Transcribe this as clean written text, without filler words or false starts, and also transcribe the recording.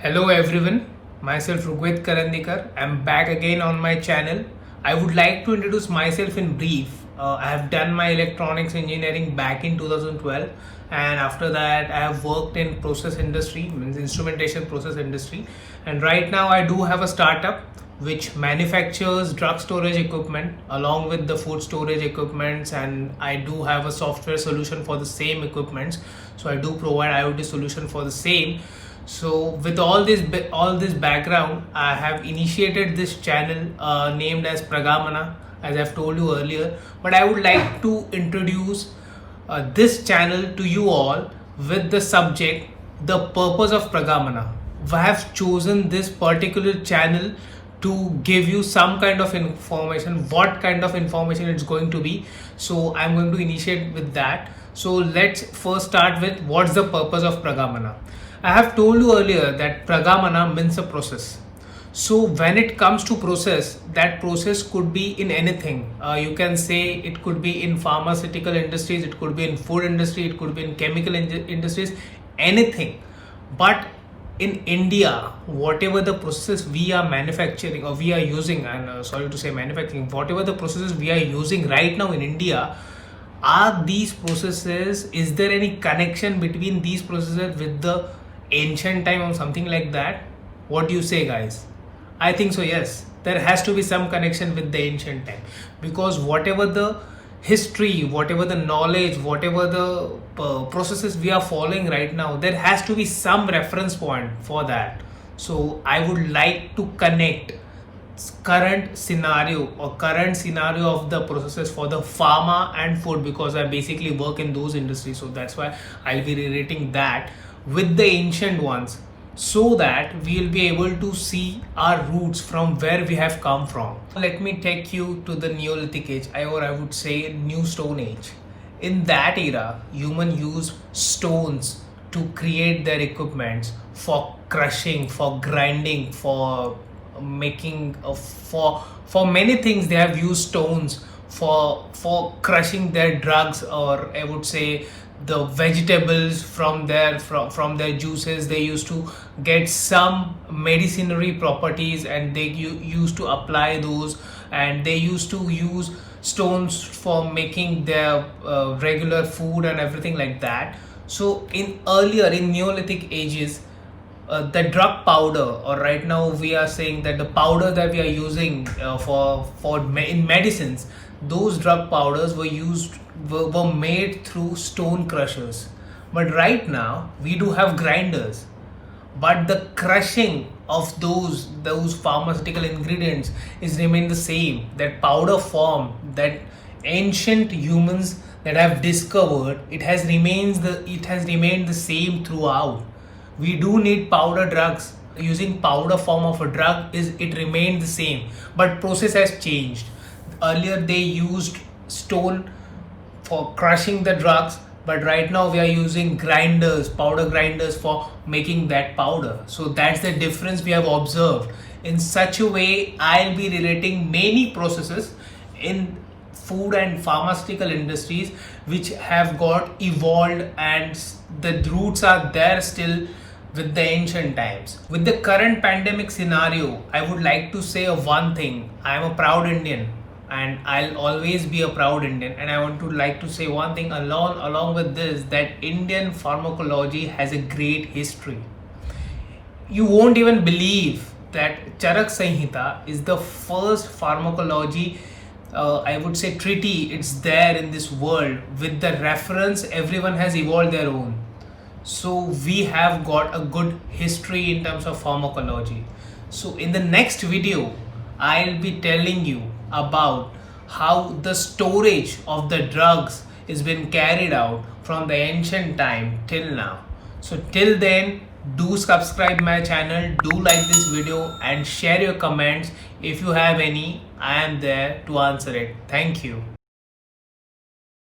Hello everyone, myself Rugved Karandikar. I'm back again on my channel. I would like to introduce myself in brief. I have done my electronics engineering back in 2012, and after that I have worked in process industry, means instrumentation process industry. And right now I do have a startup which manufactures drug storage equipment along with the food storage equipments, and I do have a software solution for the same equipments. So I do provide IoT solution for the same. So with all this background, I have initiated this channel named as Pragamana, as I've told you earlier. But I would like to introduce this channel to you all with the subject, the purpose of Pragamana. I have chosen this particular channel to give you some kind of information, what kind of information it's going to be. So I'm going to initiate with that. So let's first start with what's the purpose of Pragamana. I have told you earlier that Pragamana means a process. So when it comes to process, that process could be in anything. You can say it could be in pharmaceutical industries, it could be in food industry, it could be in chemical industries, anything. But in India, whatever the processes we are manufacturing or we are using, and sorry to say manufacturing, whatever the processes we are using right now in India, are these processes, is there any connection between these processes with the ancient time or something like that? What do you say, guys? I think so, yes. There has to be some connection with the ancient time, because whatever the history, whatever the knowledge, whatever the processes we are following right now, there has to be some reference point for that. So I would like to connect current scenario of the processes for the pharma and food, because I basically work in those industries. So that's why I'll be relating that with the ancient ones, so that we'll be able to see our roots from where we have come from. Let me take you to the Neolithic age, or I would say New Stone Age. In that era, humans used stones to create their equipments for crushing, for grinding, for making for many things. They have used stones for crushing their drugs, or I would say the vegetables from their juices. They used to get some medicinary properties, and they used to apply those, and they used to use stones for making their regular food and everything like that. So in Neolithic ages, the drug powder, or right now we are saying that the powder that we are using in medicines, those drug powders were made through stone crushers. But right now we do have grinders, but the crushing of those pharmaceutical ingredients is remain the same. That powder form that ancient humans that have discovered, it has remained the same throughout. We do need powder drugs. Using powder form of a drug, it remained the same, but process has changed. Earlier they used stone for crushing the drugs, but right now we are using powder grinders for making that powder. So that's the difference we have observed. In such a way, I'll be relating many processes in food and pharmaceutical industries which have got evolved, and the roots are there still with the ancient times. With the current pandemic scenario, I would like to say one thing. I am a proud Indian, and I'll always be a proud Indian. And I want to like to say one thing along with this, that Indian pharmacology has a great history. You won't even believe that Charak Samhita is the first pharmacology, I would say, treaty. It's there in this world. With the reference, everyone has evolved their own. So we have got a good history in terms of pharmacology. So in the next video, I'll be telling you about how the storage of the drugs is been carried out from the ancient time till now. So till then, do subscribe my channel, do like this video, and share your comments. If you have any, I am there to answer it. Thank you.